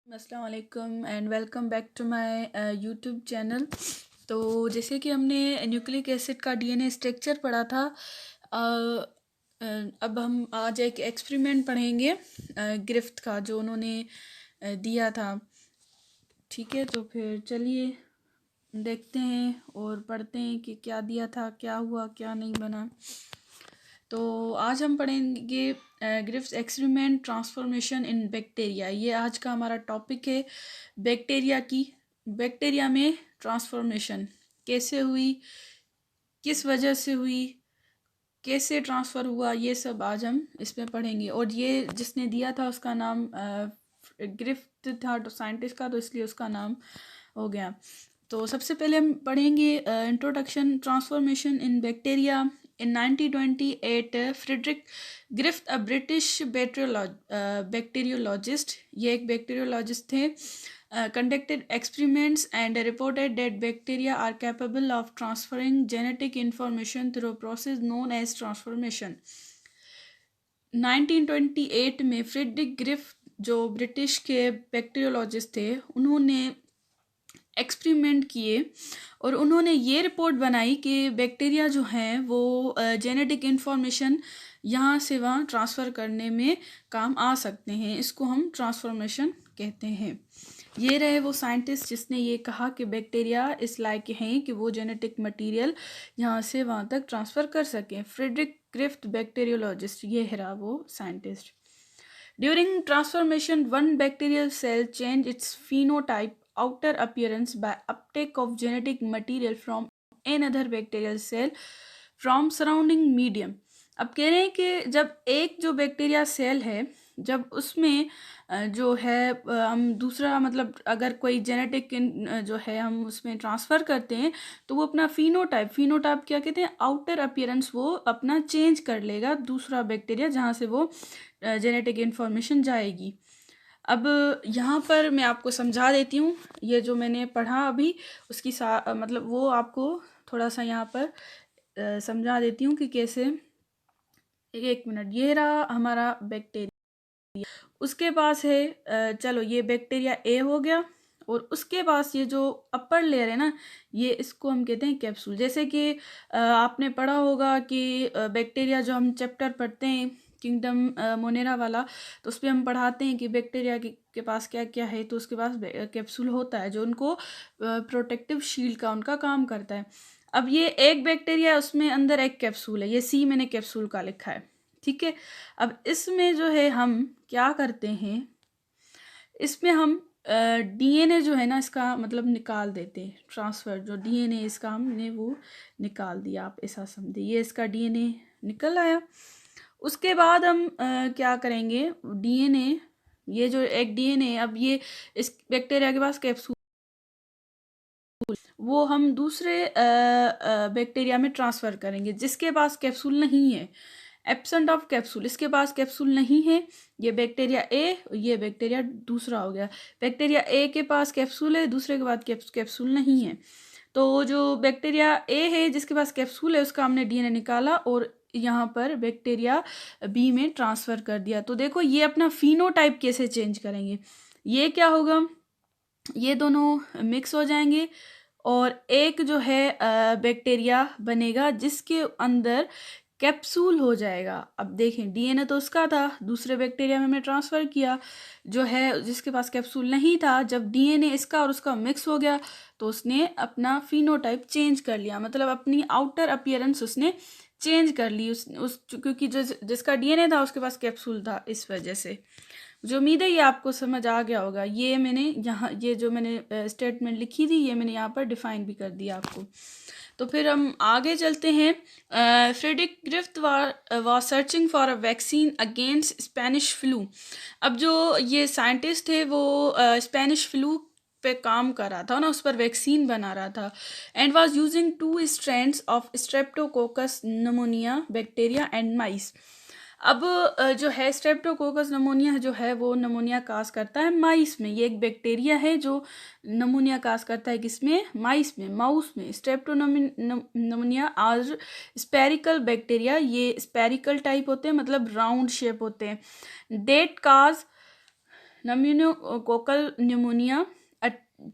अस्सलाम वालेकुम and welcome back to my YouTube channel. तो जैसे कि हमने न्यूक्लिक एसिड का डीएनए स्ट्रक्चर पढ़ा था, अब हम आज एक एक्सपेरिमेंट पढ़ेंगे ग्रिफ्थ का, जो उन्होंने दिया था। ठीक है, तो फिर चलिए देखते हैं और पढ़ते हैं कि क्या दिया था, क्या हुआ, क्या नहीं बना। तो आज हम पढ़ेंगे Griffith experiment transformation in bacteria. ये आज का हमारा टॉपिक है, बैक्टीरिया में ट्रांसफॉर्मेशन कैसे हुई, किस वजह से हुई, कैसे ट्रांसफ़र हुआ, ये सब आज हम इसमें पढ़ेंगे। और ये जिसने दिया था उसका नाम ग्रिफ्थ था, तो साइंटिस्ट का, तो इसलिए उसका नाम हो गया। तो सबसे पहले हम पढ़ेंगे introduction transformation in bacteria. In 1928 Frederick Griffith, a British bacteriologist, ये एक बैक्टीरियोलॉजिस्ट थे, conducted experiments and reported that bacteria are capable of transferring genetic information through a process known as transformation. 1928 में फ्रेडरिक ग्रिफ्थ, जो British के bacteriologist थे, उन्होंने experiment किए और उन्होंने ये रिपोर्ट बनाई कि बैक्टीरिया जो हैं वो जेनेटिक इन्फॉर्मेशन यहाँ से वहाँ ट्रांसफ़र करने में काम आ सकते हैं। इसको हम ट्रांसफॉर्मेशन कहते हैं। ये रहे वो साइंटिस्ट जिसने ये कहा कि बैक्टीरिया इस लायक हैं कि वो जेनेटिक मटेरियल यहाँ से वहाँ तक ट्रांसफ़र कर सकें। फ्रेडरिक ग्रिफ्थ बैक्टीरियोलॉजिस्ट, ये है वो scientist. During transformation one bacterial cell change its phenotype outer appearance by uptake of genetic material from another bacterial cell from surrounding medium। अब कह रहे हैं कि जब एक जो बैक्टीरिया सेल है, जब उसमें जो है हम दूसरा, मतलब अगर कोई जेनेटिक जो है हम उसमें ट्रांसफ़र करते हैं, तो वो अपना फिनोटाइप क्या कहते हैं, आउटर अपीयरेंस, वो अपना चेंज कर लेगा दूसरा बैक्टीरिया जहाँ से वो जेनेटिक इन्फॉर्मेशन जाएगी। अब यहाँ पर मैं आपको समझा देती हूँ, ये जो मैंने पढ़ा अभी उसकी मतलब वो आपको थोड़ा सा यहाँ पर समझा देती हूँ कि कैसे। एक मिनट, ये रहा हमारा बैक्टीरिया, उसके पास है चलो ये बैक्टीरिया ए हो गया, और उसके पास ये जो अपर लेयर है ना, ये इसको हम कहते हैं कैप्सूल। जैसे कि आपने पढ़ा होगा कि बैक्टीरिया जो हम चैप्टर पढ़ते हैं किंगडम मोनेरा वाला, तो उस पर हम पढ़ाते हैं कि बैक्टीरिया के पास क्या क्या है, तो उसके पास कैप्सूल होता है जो उनको प्रोटेक्टिव शील्ड का उनका काम करता है। अब ये एक बैक्टीरिया, उसमें अंदर एक कैप्सूल है, ये सी मैंने कैप्सूल का लिखा है, ठीक है। अब इसमें जो है हम क्या करते हैं, इसमें हम डीएनए जो है ना, इसका मतलब निकाल देते हैं। ट्रांसफ़र जो डीएनए इसका हमने वो निकाल दिया, आप ऐसा समझिए, ये इसका डीएनए निकल आया। उसके बाद हम क्या करेंगे, डीएनए, ये जो एक डीएनए, अब ये इस बैक्टीरिया के पास कैप्सूल, वो हम दूसरे बैक्टीरिया में ट्रांसफ़र करेंगे जिसके पास कैप्सूल नहीं है, एब्सेंट ऑफ कैप्सूल, इसके पास कैप्सूल नहीं है। ये बैक्टीरिया ए, ये बैक्टीरिया दूसरा हो गया। बैक्टीरिया ए के पास कैप्सूल है, दूसरे के बाद कैप्सूल नहीं है। तो जो बैक्टीरिया ए है जिसके पास कैप्सूल है, उसका हमने डीएनए निकाला और यहाँ पर बैक्टीरिया बी में ट्रांसफ़र कर दिया। तो देखो ये अपना फिनोटाइप कैसे चेंज करेंगे, ये क्या होगा, ये दोनों मिक्स हो जाएंगे और एक जो है बैक्टीरिया बनेगा जिसके अंदर कैप्सूल हो जाएगा। अब देखें, डीएनए तो उसका था, दूसरे बैक्टीरिया में हमने ट्रांसफ़र किया, जो है जिसके पास कैप्सूल नहीं था। जब डीएनए इसका और उसका मिक्स हो गया, तो उसने अपना फिनोटाइप चेंज कर लिया, मतलब अपनी आउटर अपीयरेंस उसने चेंज कर ली उस क्योंकि जिसका डीएनए था उसके पास कैप्सूल था, इस वजह से। जो उम्मीद है ये आपको समझ आ गया होगा। ये मैंने यहाँ, ये जो मैंने स्टेटमेंट लिखी थी, ये मैंने यहाँ पर डिफ़ाइन भी कर दिया आपको। तो फिर हम आगे चलते हैं। Frederick Griffith was searching for a vaccine against Spanish flu. अब जो ये साइंटिस्ट थे वो स्पेनिश फ्लू पे काम कर रहा था ना, उस पर वैक्सीन बना रहा था, and was using 2 strains of streptococcus pneumonia bacteria and mice. अब जो है स्ट्रेप्टोकोकस नमोनिया जो है वो नमोनिया काज करता है माइस में। ये एक बैक्टीरिया है जो नमोनिया काज करता है किसमें, माइस में, माउस में। नमोनिया आर स्पेरिकल बैक्टीरिया, ये स्पेरिकल टाइप होते हैं, मतलब राउंड शेप होते हैं। That cause pneumococcal pneumonia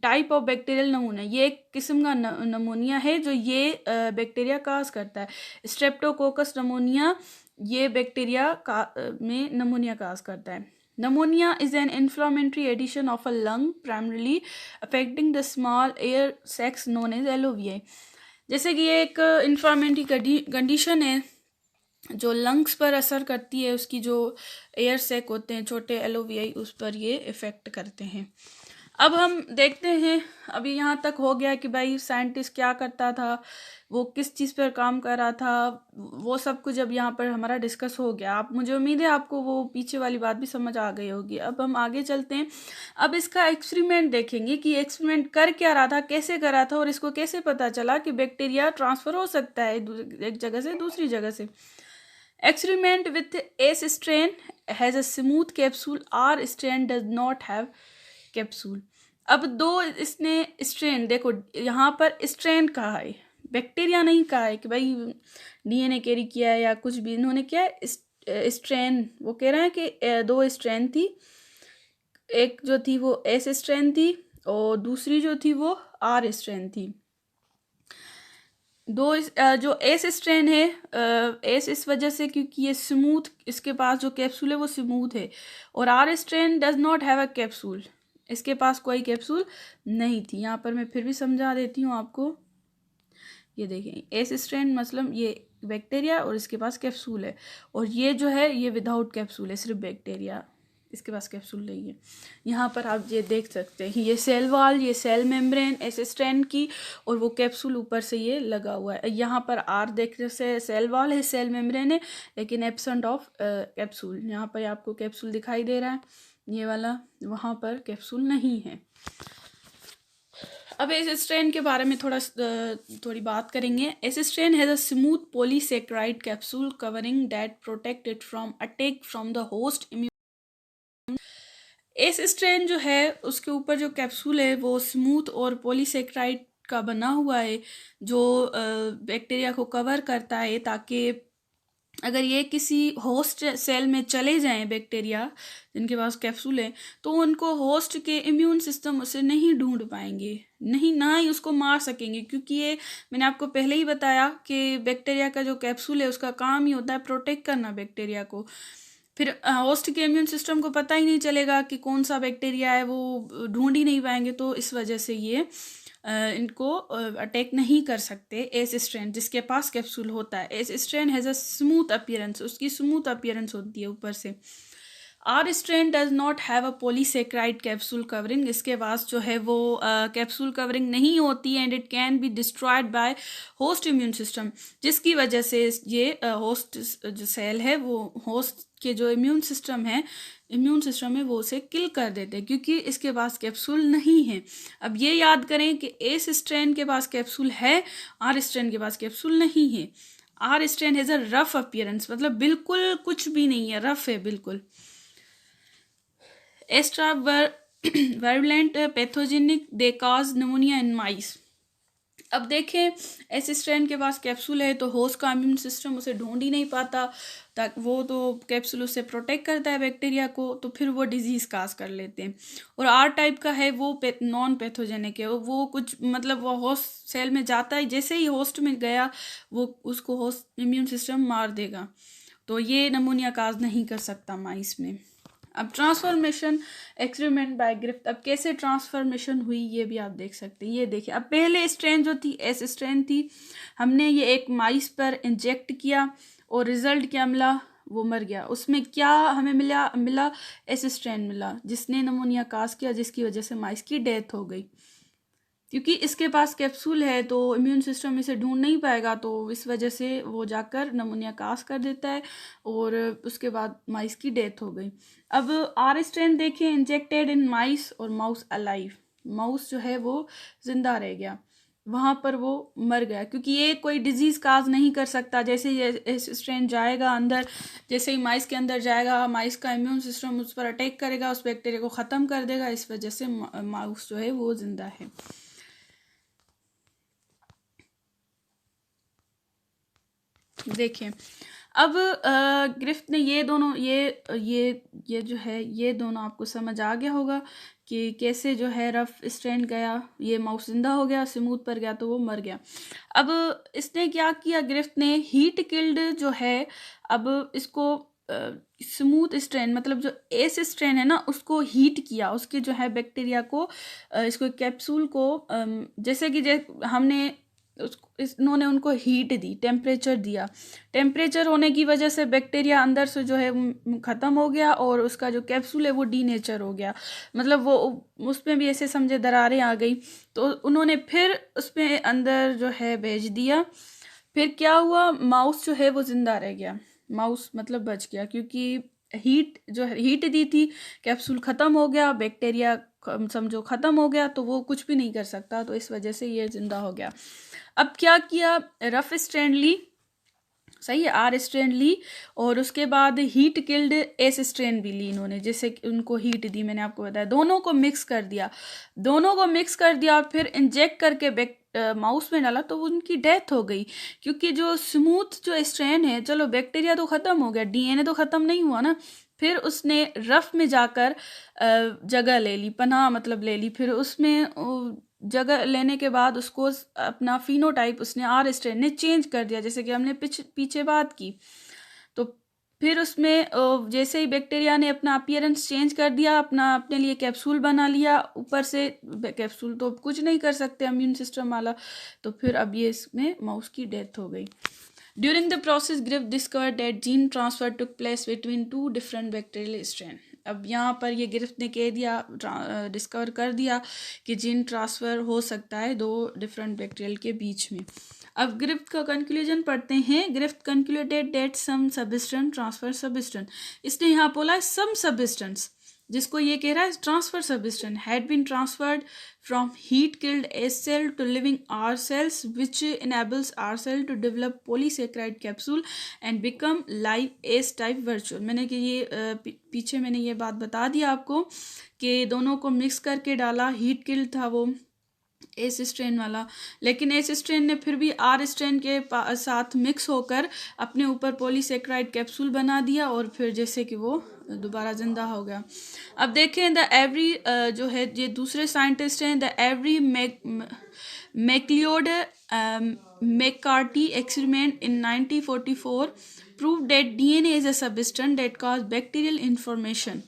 type of bacterial pneumonia, ये एक किस्म का नमूनिया है जो ये बैक्टीरिया काज करता है। स्ट्रेप्टोकोकस नमूनिया ये बैक्टीरिया का में नमूनिया काज करता है। Pneumonia is an inflammatory addition of a lung primarily affecting the small air sacs known as alveoli. जैसे कि ये एक इन्फ्लामेटरी कंडीशन है जो लंग्स पर असर करती है, उसकी जो एयर सैक होते हैं छोटे एलओवीआई उस पर ये इफ़ेक्ट करते हैं। अब हम देखते हैं, अभी यहाँ तक हो गया कि भाई साइंटिस्ट क्या करता था, वो किस चीज़ पर काम कर रहा था, वो सब कुछ अब यहाँ पर हमारा डिस्कस हो गया। आप मुझे उम्मीद है आपको वो पीछे वाली बात भी समझ आ गई होगी। अब हम आगे चलते हैं, अब इसका एक्सपेरिमेंट देखेंगे कि एक्सपेरिमेंट कर क्या रहा था, कैसे कर रहा था और इसको कैसे पता चला कि बैक्टीरिया ट्रांसफ़र हो सकता है एक जगह से दूसरी जगह से। Experiment with S strain has a smooth capsule, R strain does not have capsule। अब दो इसने स्ट्रेन, देखो यहाँ पर स्ट्रेन कहा है, बैक्टीरिया नहीं कहा है कि भाई डीएनए कैरी किया है या कुछ भी। इन्होंने क्या स्ट्रेन, वो कह रहे हैं कि दो स्ट्रेन थी, एक जो थी वो एस स्ट्रेन थी और दूसरी जो थी वो आर स्ट्रेन थी। जो एस स्ट्रेन है, एस इस वजह से क्योंकि ये स्मूथ, इसके पास जो कैप्सूल है वो स्मूथ है, और R strain does not have a capsule, इसके पास कोई कैप्सूल नहीं थी। यहाँ पर मैं फिर भी समझा देती हूँ आपको। ये देखें, एस स्ट्रेन मतलब ये बैक्टीरिया और इसके पास कैप्सूल है, और ये जो है ये विदाउट कैप्सूल है, सिर्फ बैक्टीरिया, इसके पास कैप्सूल नहीं है। यहाँ पर आप ये देख सकते हैं, ये सेल वॉल, ये सेल मेम्ब्रेन एस स्ट्रेन की, और वो कैप्सूल ऊपर से ये लगा हुआ है। यहाँ पर आर देखने से सेल वॉल है, सेल मेम्ब्रेन है, लेकिन एब्सेंट ऑफ कैप्सूल। यहाँ पर आपको कैप्सूल दिखाई दे रहा है ये वाला, वहाँ पर कैप्सूल नहीं है। अब एस स्ट्रेन के बारे में थोड़ी बात करेंगे। S strain has a smooth polysaccharide capsule covering that protect it from attack from the host immune. S strain जो है उसके ऊपर जो कैप्सूल है वो स्मूथ और पॉलीसेकेराइड का बना हुआ है, जो बैक्टीरिया को कवर करता है, ताकि अगर ये किसी होस्ट सेल में चले जाएं बैक्टीरिया जिनके पास कैप्सूल है, तो उनको होस्ट के इम्यून सिस्टम उसे नहीं ढूंढ पाएंगे, नहीं ना ही उसको मार सकेंगे, क्योंकि ये मैंने आपको पहले ही बताया कि बैक्टीरिया का जो कैप्सूल है उसका काम ही होता है प्रोटेक्ट करना बैक्टीरिया को। फिर होस्ट के इम्यून सिस्टम को पता ही नहीं चलेगा कि कौन सा बैक्टीरिया है, वो ढूंढ ही नहीं पाएंगे, तो इस वजह से ये इनको अटैक नहीं कर सकते। एस स्ट्रेन जिसके पास कैप्सूल होता है, S strain has a smooth appearance, उसकी स्मूथ अपीयरेंस होती है ऊपर से। R strain does not have a polysaccharide capsule covering, इसके पास जो है वो कैप्सूल कवरिंग नहीं होती है, and it can be destroyed by host immune system, जिसकी वजह से ये होस्ट जो सेल है वो होस्ट के जो इम्यून सिस्टम है वो उसे किल कर देते हैं, क्योंकि इसके पास कैप्सूल नहीं है। अब ये याद करें कि एस स्ट्रेन के पास कैप्सूल है, आर स्ट्रेन के पास कैप्सूल नहीं है। R strain has a rough appearance, मतलब बिल्कुल कुछ भी नहीं है, रफ है बिल्कुल। Extra violent pathogenic they cause pneumonia in mice. अब देखें, एस स्ट्रेन के पास कैप्सूल है तो होस्ट का इम्यून सिस्टम उसे ढूंढ ही नहीं पाता, तक वो तो कैप्सूल उससे प्रोटेक्ट करता है बैक्टीरिया को, तो फिर वो डिजीज़ काज कर लेते हैं। और आर टाइप का है वो नॉन पैथोजेनिक है, वो कुछ मतलब वो होस्ट सेल में जाता है, जैसे ही होस्ट में गया वो उसको होस्ट इम्यून सिस्टम मार देगा, तो ये नमूनिया काज नहीं कर सकता माइस में। अब ट्रांसफॉर्मेशन एक्सपेरिमेंट बाय ग्रिफ्ट, अब कैसे ट्रांसफॉर्मेशन हुई ये भी आप देख सकते हैं। ये देखिए, अब पहले स्ट्रेन जो थी एस स्ट्रेन थी, हमने ये एक माइस पर इंजेक्ट किया और रिजल्ट क्या मिला, वो मर गया। उसमें क्या हमें मिला एस स्ट्रेन मिला, जिसने नमूनिया काज किया, जिसकी वजह से माइस की डेथ हो गई। क्योंकि इसके पास कैप्सूल है तो इम्यून सिस्टम इसे ढूंढ नहीं पाएगा, तो इस वजह से वो जाकर नमूनिया काज कर देता है और उसके बाद माइस की डेथ हो गई। अब आर स्ट्रेन देखें, इंजेक्टेड इन माइस और माउस अलाइव, माउस जो है वो जिंदा रह गया, वहाँ पर वो मर गया, क्योंकि ये कोई डिजीज़ काज नहीं कर सकता। जैसे ये स्ट्रेन जाएगा अंदर, जैसे ही माइस के अंदर जाएगा, माइस का इम्यून सिस्टम उस पर अटैक करेगा, उस बैक्टीरिया को ख़त्म कर देगा, इस वजह से माउस जो है वो जिंदा है। देखें, अब ग्रिफ्ट ने ये दोनों ये जो है ये दोनों आपको समझ आ गया होगा कि कैसे जो है रफ स्ट्रैंड गया, ये माउस जिंदा हो गया, स्मूथ पर गया तो वो मर गया। अब इसने क्या किया, ग्रिफ्ट ने हीट किल्ड जो है, अब इसको स्मूथ स्ट्रेन मतलब जो एस स्ट्रेन है ना उसको हीट किया, उसके जो है बैक्टीरिया को इसको कैप्सूल को जैसे कि हमने इन्होंने उनको हीट दी, टेम्परेचर दिया। टेम्परेचर होने की वजह से बैक्टीरिया अंदर से जो है ख़त्म हो गया और उसका जो कैप्सूल है वो डीनेचर हो गया, मतलब वो उसमें भी ऐसे समझे दरारें आ गई। तो उन्होंने फिर उसमें अंदर जो है भेज दिया। फिर क्या हुआ, माउस जो है वो ज़िंदा रह गया, माउस मतलब बच गया, क्योंकि हीट जो है हीट दी थी, कैप्सूल ख़त्म हो गया, बैक्टीरिया समझो ख़त्म हो गया, तो वो कुछ भी नहीं कर सकता, तो इस वजह से ये ज़िंदा हो गया। अब क्या किया, रफ स्ट्रैंड ली, सही है, आर स्ट्रैंड ली, और उसके बाद हीट किल्ड एस स्ट्रैंड भी ली इन्होंने, जैसे उनको हीट दी मैंने आपको बताया, दोनों को मिक्स कर दिया, फिर इंजेक्ट करके माउस में डाला, तो उनकी डेथ हो गई। क्योंकि जो स्मूथ जो स्ट्रैंड है, चलो बैक्टीरिया तो ख़त्म हो गया, डीएनए तो ख़त्म नहीं हुआ ना, फिर उसने रफ में जाकर जगह ले ली, पनाह मतलब ले ली, फिर उसमें जगह लेने के बाद उसको अपना फिनोटाइप उसने आर स्ट्रैंड ने चेंज कर दिया, जैसे कि हमने पीछे बात की। तो फिर उसमें जैसे ही बैक्टीरिया ने अपना अपीयरेंस चेंज कर दिया, अपने लिए कैप्सूल बना लिया, ऊपर से कैप्सूल तो कुछ नहीं कर सकते इम्यून सिस्टम वाला, तो फिर अब ये इसमें माउस की डेथ हो गई। During the process, Griff discovered that gene transfer took place between two different bacterial strain. अब यहाँ पर ये ग्रिफ्ट ने कह दिया, डिस्कवर कर दिया कि जीन ट्रांसफ़र हो सकता है दो डिफरेंट बैक्टीरियल के बीच में। अब ग्रिफ्ट का कंक्लूजन पढ़ते हैं। Griffith concluded that some substance transfer substance, इसने यहाँ बोला सम सबस्टेंस, जिसको ये कह रहा है transfer substance had been transferred from heat killed S cell to living R cells which enables R cell to develop polysaccharide capsule and become live S type virtual. मैंने कि ये पीछे मैंने ये बात बता दिया आपको कि दोनों को मिक्स करके डाला, हीट किल्ड था वो एस स्ट्रेन वाला, लेकिन एस स्ट्रेन ने फिर भी आर स्ट्रेन के साथ मिक्स होकर अपने ऊपर पॉलीसेक्राइड कैप्सूल बना दिया, और फिर जैसे कि वो दोबारा जिंदा हो गया। अब देखें द एवरी जो है ये दूसरे साइंटिस्ट हैं, the Avery MacLeod McCarty experiment in 1944 prove that DNA is a substance that cause bacterial information.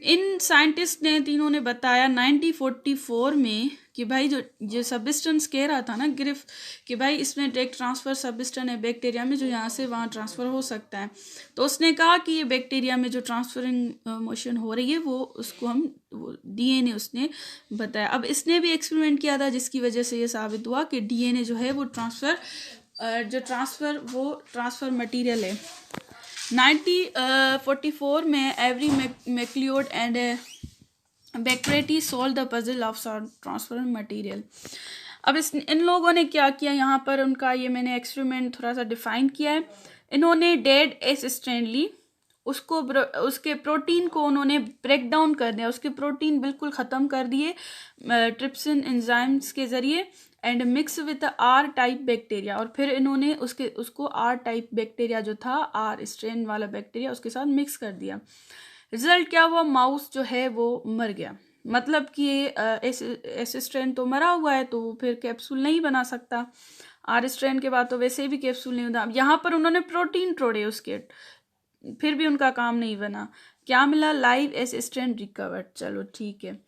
इन साइंटिस्ट ने तीनों ने बताया 1944 में कि भाई जो सबस्टेंस कह रहा था ना ग्रिफ कि भाई इसमें डायरेक्ट ट्रांसफ़र सबस्टेंस है बैक्टीरिया में जो यहाँ से वहाँ ट्रांसफ़र हो सकता है, तो उसने कहा कि ये बैक्टीरिया में जो ट्रांसफरिंग मोशन हो रही है वो उसको हम डीएनए उसने बताया। अब इसने भी एक्सपेरिमेंट किया था जिसकी वजह से ये साबित हुआ कि डीएनए जो है वो ट्रांसफ़र मटीरियल है। 1944 में Avery MacLeod and McCarty solve the puzzle of transfer material. अब इन लोगों ने क्या किया, यहाँ पर उनका ये मैंने एक्सपेरिमेंट थोड़ा सा डिफाइन किया है। इन्होंने डेड एस स्ट्रैंड ली, उसके प्रोटीन को उन्होंने ब्रेक डाउन कर दिया, उसके प्रोटीन बिल्कुल ख़त्म कर दिए ट्रिप्सिन एंजाइम्स के ज़रिए, and mix with R type bacteria, और फिर इन्होंने उसको आर टाइप बैक्टीरिया जो था आर स्ट्रेन वाला बैक्टीरिया उसके साथ मिक्स कर दिया। रिजल्ट क्या हुआ, माउस जो है वो मर गया, मतलब कि एस स्ट्रेन तो मरा हुआ है तो फिर कैप्सूल नहीं बना सकता, आर स्ट्रेन के बाद तो वैसे भी कैप्सूल नहीं होता। यहाँ पर उन्होंने प्रोटीन तोड़े उसके, फिर भी उनका काम नहीं बना। क्या मिला, लाइव एस स्ट्रेन रिकवर्ड, चलो ठीक है।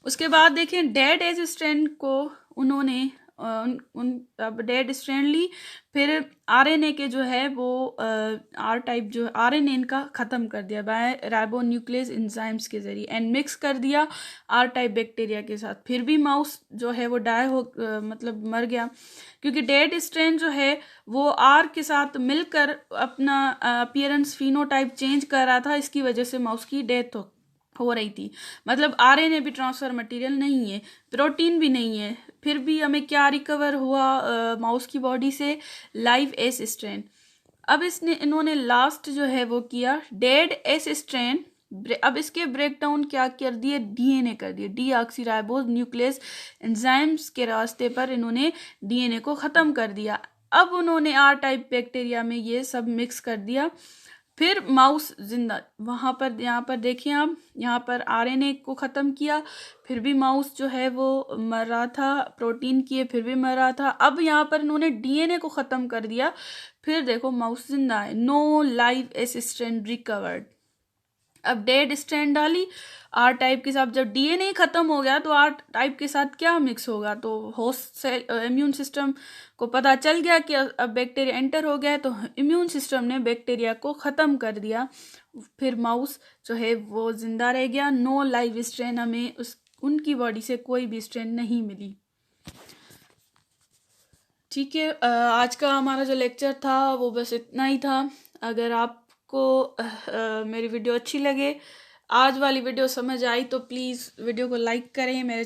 उसके बाद देखें डेड एस स्ट्रेन को उन्होंने अब डेड स्ट्रैंड ली, फिर आरएनए के जो है वो आर टाइप जो आरएनए इनका ख़त्म कर दिया बाय राइबोन्यूक्लियस एंजाइम्स के ज़रिए, एंड मिक्स कर दिया आर टाइप बैक्टीरिया के साथ। फिर भी माउस जो है वो मतलब मर गया, क्योंकि डेड स्ट्रैंड जो है वो आर के साथ मिलकर अपना अपीयरेंस फिनोटाइप चेंज कर रहा था, इसकी वजह से माउस की डेथ हो रही थी। मतलब आरएनए भी ट्रांसफर मटेरियल नहीं है, प्रोटीन भी नहीं है, फिर भी हमें क्या रिकवर हुआ माउस की बॉडी से, लाइव एस स्ट्रैंड। अब इन्होंने लास्ट जो है वो किया डेड एस स्ट्रैंड, अब इसके ब्रेक डाउन क्या कर दिए, डीएनए कर दिए, डीऑक्सीराइबोज न्यूक्लियस एंजाइम्स के रास्ते पर इन्होंने डीएनए को ख़त्म कर दिया। अब उन्होंने आर टाइप बैक्टीरिया में ये सब मिक्स कर दिया, फिर माउस जिंदा, वहाँ पर यहाँ पर देखिए आप, यहाँ पर आरएनए को ख़त्म किया, फिर भी माउस जो है वो मर रहा था, प्रोटीन किए फिर भी मर रहा था। अब यहाँ पर इन्होंने डीएनए को ख़त्म कर दिया, फिर देखो माउस जिंदा है। No live assistant recovered. अब डेड स्ट्रैंड डाली आर टाइप के साथ, जब डीएनए खत्म हो गया तो आर टाइप के साथ क्या मिक्स होगा, तो होस्ट सेल इम्यून सिस्टम को पता चल गया कि अब बैक्टीरिया एंटर हो गया है, तो इम्यून सिस्टम ने बैक्टीरिया को ख़त्म कर दिया, फिर माउस जो है वो जिंदा रह गया। नो लाइव स्ट्रेन, हमें उनकी बॉडी से कोई भी स्ट्रेन नहीं मिली। ठीक है, आज का हमारा जो लेक्चर था वो बस इतना ही था। अगर आपको मेरी वीडियो अच्छी लगे, आज वाली वीडियो समझ आई, तो प्लीज़ वीडियो को लाइक करें, मेरे